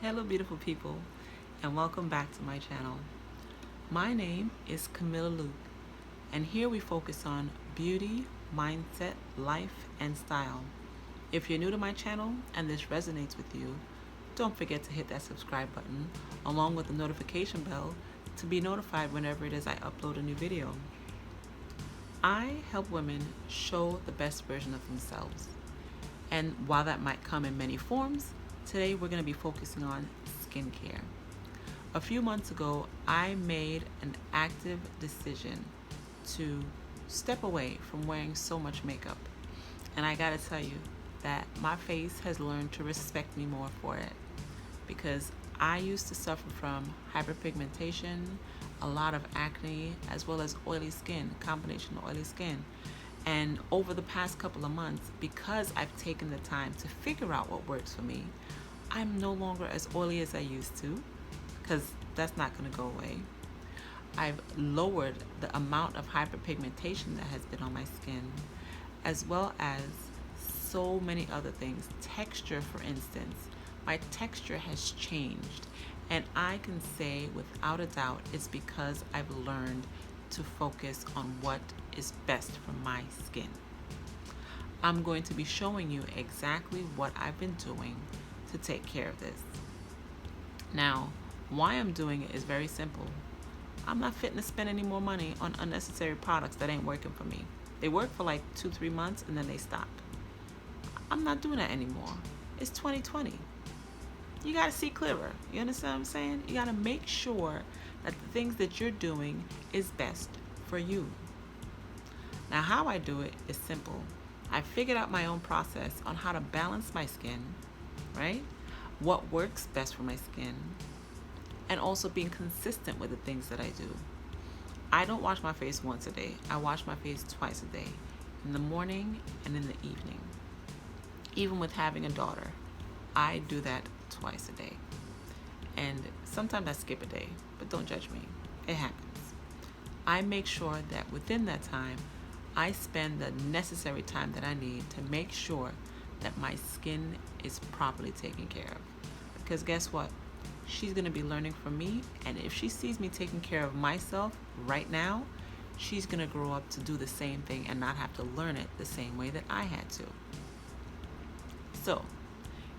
Hello beautiful people and welcome back to my channel. My name is Camilla Luke and here we focus on beauty, mindset, life, and style. If you're new to my channel and this resonates with you, don't forget to hit that subscribe button along with the notification bell to be notified whenever it is I upload a new video. I help women show the best version of themselves. And while that might come in many forms, today we're going to be focusing on skincare. A few months ago, I made an active decision to step away from wearing so much makeup. And I gotta tell you that my face has learned to respect me more for it, because I used to suffer from hyperpigmentation, a lot of acne, as well as oily skin, combination of oily skin. And over the past couple of months, because I've taken the time to figure out what works for me, I'm no longer as oily as I used to, because that's not going to go away. I've lowered the amount of hyperpigmentation that has been on my skin, as well as so many other things. Texture, for instance. My texture has changed, and I can say without a doubt it's because I've learned to focus on what is best for my skin. I'm going to be showing you exactly what I've been doing to take care of this. Now, why I'm doing it is very simple. I'm not fitting to spend any more money on unnecessary products that ain't working for me. They work for like 2-3 months and then they stop. I'm not doing that anymore. It's 2020. You gotta see clearer. You understand what I'm saying? You gotta make sure that the things that you're doing is best for you. Now, how I do it is simple. I figured out my own process on how to balance my skin, right? What works best for my skin, and also being consistent with the things that I do. I don't wash my face once a day. I wash my face twice a day, in the morning and in the evening. Even with having a daughter, I do that twice a day. And sometimes I skip a day, but don't judge me. It happens. I make sure that within that time, I spend the necessary time that I need to make sure that my skin is properly taken care of. Because guess what? She's going to be learning from me, and if she sees me taking care of myself right now, she's going to grow up to do the same thing and not have to learn it the same way that I had to. So,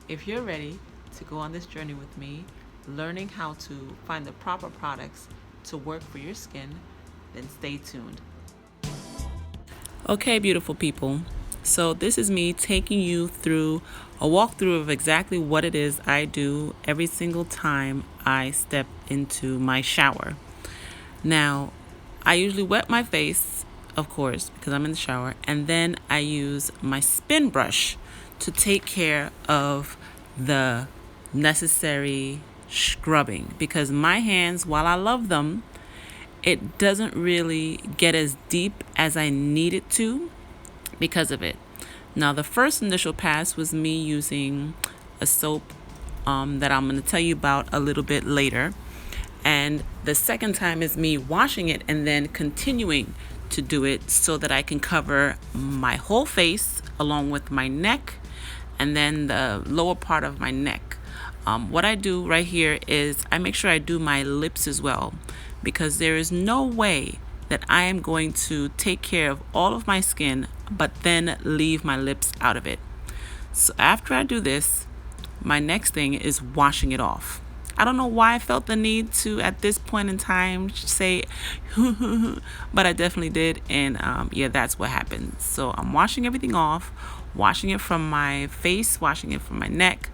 if you're ready to go on this journey with me, learning how to find the proper products to work for your skin, then stay tuned. Okay, beautiful people. So this is me taking you through a walkthrough of exactly what it is I do every single time I step into my shower. Now, I usually wet my face, of course, because I'm in the shower, and then I use my spin brush to take care of the necessary scrubbing, because my hands, while I love them, it doesn't really get as deep as I need it to because of it. Now, the first initial pass was me using a soap that I'm going to tell you about a little bit later. And the second time is me washing it and then continuing to do it so that I can cover my whole face along with my neck and then the lower part of my neck. What I do right here is I make sure I do my lips as well, because there is no way that I am going to take care of all of my skin but then leave my lips out of it. So after I do this, my next thing is washing it off. I don't know why I felt the need to, at this point in time, say, but I definitely did, and yeah, that's what happened. So I'm washing everything off, washing it from my face, washing it from my neck,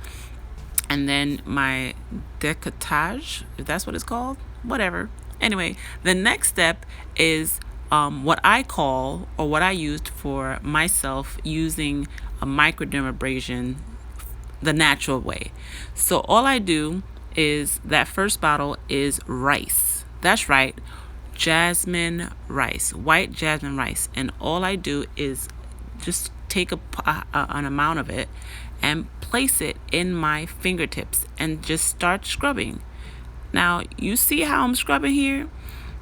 and then my décolletage, if that's what it's called, whatever. Anyway, the next step is what I call, or what I used for myself, using a microdermabrasion the natural way. So all I do is, that first bottle is rice. That's right, jasmine rice, white jasmine rice. And all I do is just take an amount of it and place it in my fingertips and just start scrubbing. Now, you see how I'm scrubbing here?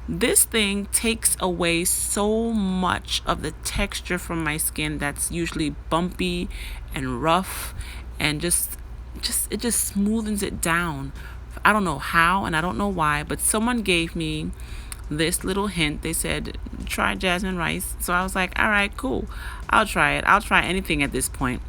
This thing takes away so much of the texture from my skin that's usually bumpy and rough and just it just smoothens it down. I don't know how and I don't know why, but someone gave me this little hint. They said, try jasmine rice. So I was like, all right, cool. I'll try it. I'll try anything at this point.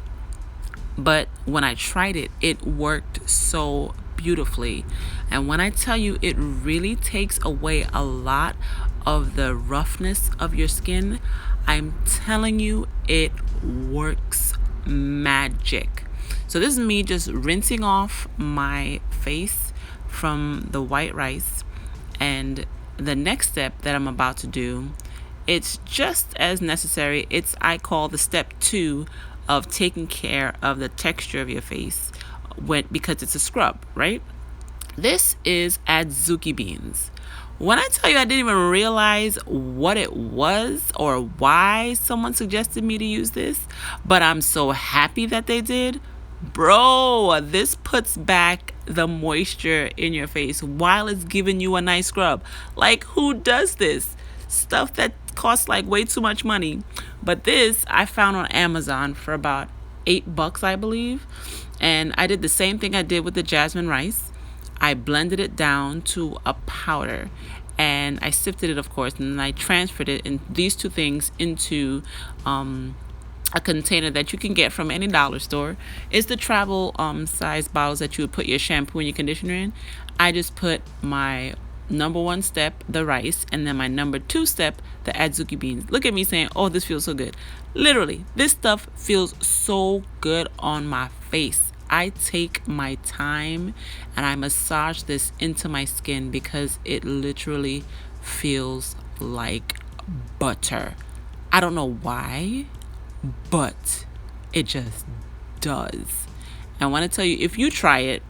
But when I tried it, it worked so beautifully. And when I tell you, it really takes away a lot of the roughness of your skin, I'm telling you, it works magic. So this is me just rinsing off my face from the white rice. And the next step that I'm about to do, it's just as necessary. I call the step 2 of taking care of the texture of your face because it's a scrub, right? This is adzuki beans. When I tell you, I didn't even realize what it was or why someone suggested me to use this, but I'm so happy that they did. Bro, this puts back the moisture in your face while it's giving you a nice scrub. Like, who does this? Stuff that costs like way too much money. But this I found on Amazon for about $8, I believe. And I did the same thing I did with the jasmine rice. I blended it down to a powder and I sifted it, of course, and then I transferred it in these two things into a container that you can get from any dollar store. It's the travel size bottles that you would put your shampoo and your conditioner in. I just put my number 1 step, the rice, and then my number 2 step, the adzuki beans. Look at me saying, oh, this feels so good. Literally, this stuff feels so good on my face. I take my time and I massage this into my skin because it literally feels like butter. I don't know why, but it just does. And I want to tell you, if you try it,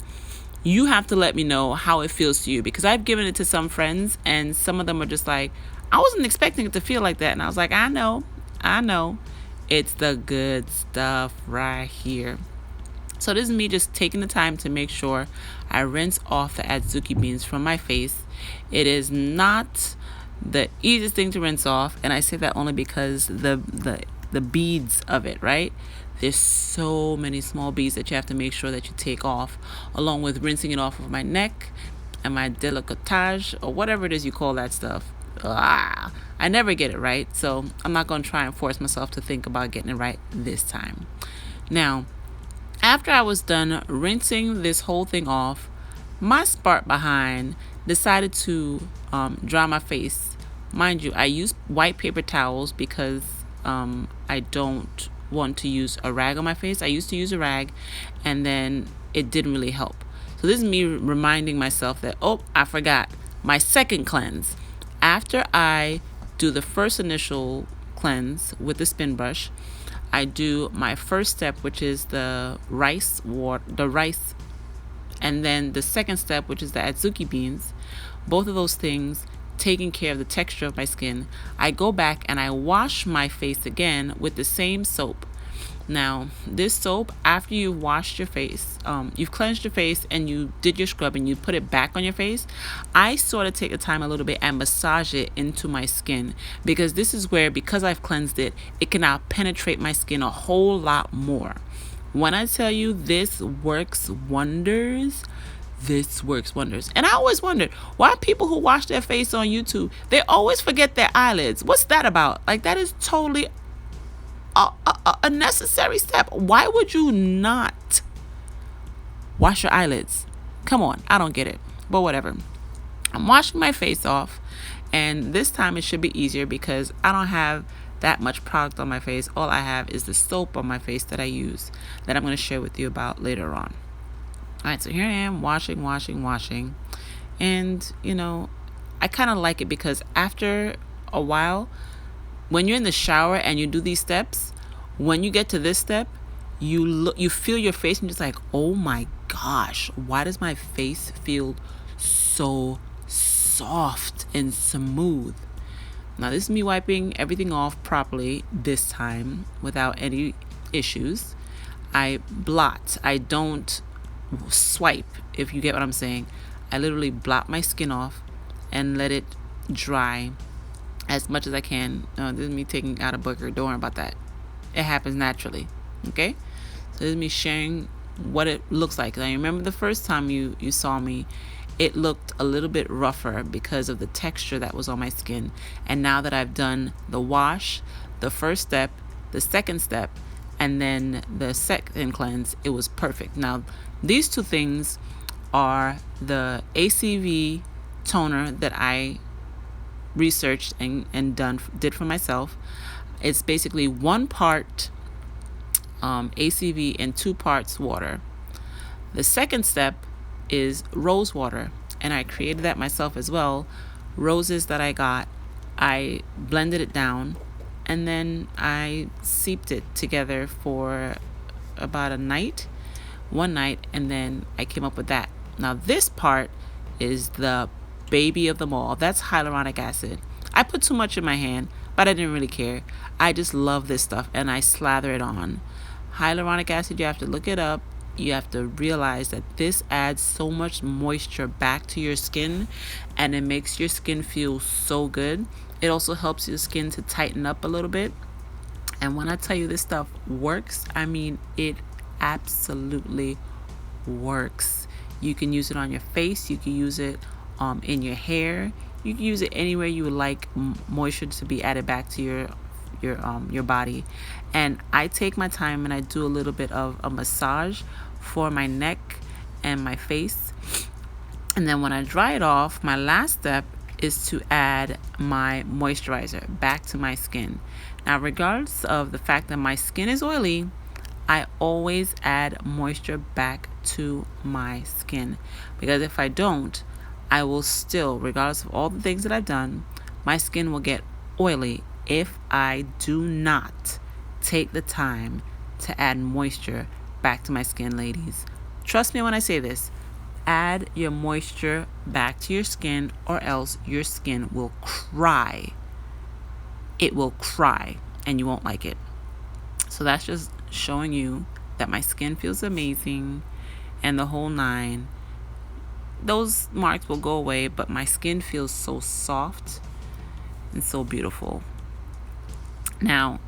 you have to let me know how it feels to you, because I've given it to some friends and some of them are just like, I wasn't expecting it to feel like that. And I was like, I know. It's the good stuff right here. So this is me just taking the time to make sure I rinse off the adzuki beans from my face. It is not the easiest thing to rinse off, and I say that only because the beads of it, right? There's so many small beads that you have to make sure that you take off, along with rinsing it off of my neck and my décolletage, or whatever it is you call that stuff. I never get it right, so I'm not going to try and force myself to think about getting it right this time. Now, after I was done rinsing this whole thing off, my smart behind decided to dry my face. Mind you, I use white paper towels because I don't want to use a rag on my face. I used to use a rag and then it didn't really help. So this is me reminding myself that, oh, I forgot my second cleanse. After I do the first initial cleanse with the spin brush, I do my first step, which is the rice, and then the second step, which is the adzuki beans. Both of those things taking care of the texture of my skin. I go back and I wash my face again with the same soap. Now, this soap, after you've washed your face, you've cleansed your face and you did your scrub and you put it back on your face, I sort of take the time a little bit and massage it into my skin, because this is where, because I've cleansed it, it can now penetrate my skin a whole lot more. When I tell you this works wonders, this works wonders. And I always wondered why people who wash their face on YouTube, they always forget their eyelids. What's that about? Like, that is totally a necessary step. Why would you not wash your eyelids? Come on, I don't get it. But whatever. I'm washing my face off, and this time it should be easier because I don't have that much product on my face. All I have is the soap on my face that I use, that I'm going to share with you about later on. All right, so here I am washing. And, I kind of like it because after a while, when you're in the shower and you do these steps, when you get to this step, you feel your face and you're just like, oh my gosh, why does my face feel so soft and smooth? Now, this is me wiping everything off properly this time without any issues. I blot. I don't swipe, if you get what I'm saying. I literally blot my skin off and let it dry as much as I can. This is me taking out a booger. Don't worry about that. It happens naturally. Okay? So this is me sharing what it looks like. I remember the first time you saw me, it looked a little bit rougher because of the texture that was on my skin. And now that I've done the wash, the first step, the second step, and then the second cleanse, it was perfect. Now, these two things are the ACV toner that I researched and did for myself. It's basically 1 part ACV and 2 parts water. The second step is rose water, and I created that myself as well. Roses that I got, I blended it down, and then I seeped it together for about one night, and then I came up with that. Now this part is the baby of them all. That's hyaluronic acid. I put too much in my hand, but I didn't really care. I just love this stuff, and I slather it on. Hyaluronic acid, you have to look it up. You have to realize that this adds so much moisture back to your skin, and it makes your skin feel so good. It also helps your skin to tighten up a little bit. And when I tell you this stuff works, I mean it absolutely works. You can use it on your face. You can use it in your hair. You can use it anywhere you would like moisture to be added back to your body. And I take my time and I do a little bit of a massage for my neck and my face. And then when I dry it off, my last step is to add my moisturizer back to my skin. Now, regardless of the fact that my skin is oily, I always add moisture back to my skin, because if I don't, I will still, regardless of all the things that I've done, my skin will get oily if I do not take the time to add moisture back to my skin, ladies. Trust me when I say this. Add your moisture back to your skin, or else your skin will cry. It will cry, and you won't like it. So that's just showing you that my skin feels amazing and the whole 9. Those marks will go away, but my skin feels so soft and so beautiful. Now,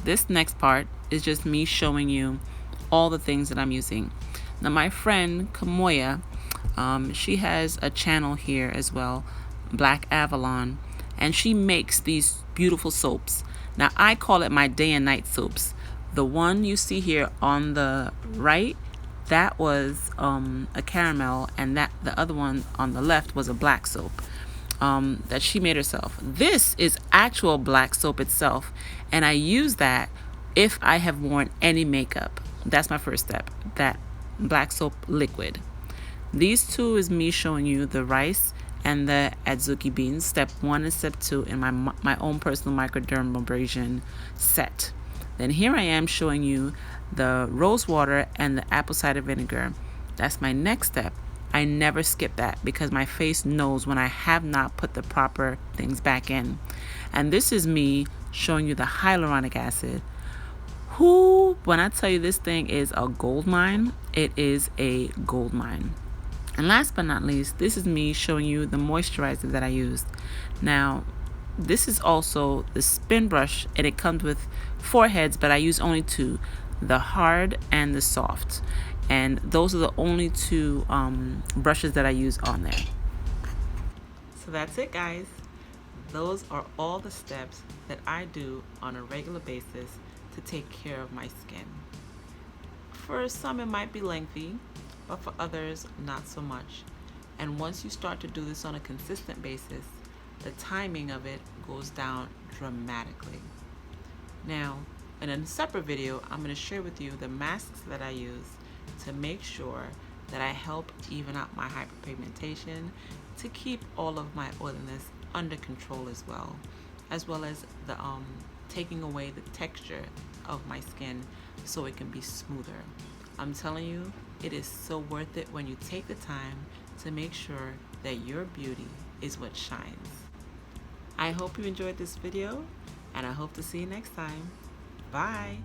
this next part is just me showing you all the things that I'm using. Now, my friend Camilla, she has a channel here as well, Black Avalon, and she makes these beautiful soaps. Now, I call it my day and night soaps. The one you see here on the right, that was a caramel, and the other one on the left was a black soap that she made herself. This is actual black soap itself, and I use that if I have worn any makeup. That's my first step, that black soap liquid. These two is me showing you the rice and the adzuki beans, step 1 and step 2 in my own personal microdermabrasion set. Then here I am showing you the rose water and the apple cider vinegar. That's my next step. I never skip that because my face knows when I have not put the proper things back in. And this is me showing you the hyaluronic acid. When I tell you this thing is a gold mine, it is a gold mine. And last but not least, this is me showing you the moisturizer that I used. Now, this is also the spin brush, and it comes with 4 heads, but I use only 2, the hard and the soft. And those are the only 2 brushes that I use on there. So that's it, guys. Those are all the steps that I do on a regular basis to take care of my skin. For some, it might be lengthy, but for others, not so much. And once you start to do this on a consistent basis, the timing of it goes down dramatically. Now, in a separate video, I'm going to share with you the masks that I use to make sure that I help even out my hyperpigmentation, to keep all of my oiliness under control as well as the taking away the texture of my skin so it can be smoother. I'm telling you, it is so worth it when you take the time to make sure that your beauty is what shines. I hope you enjoyed this video, and I hope to see you next time. Bye.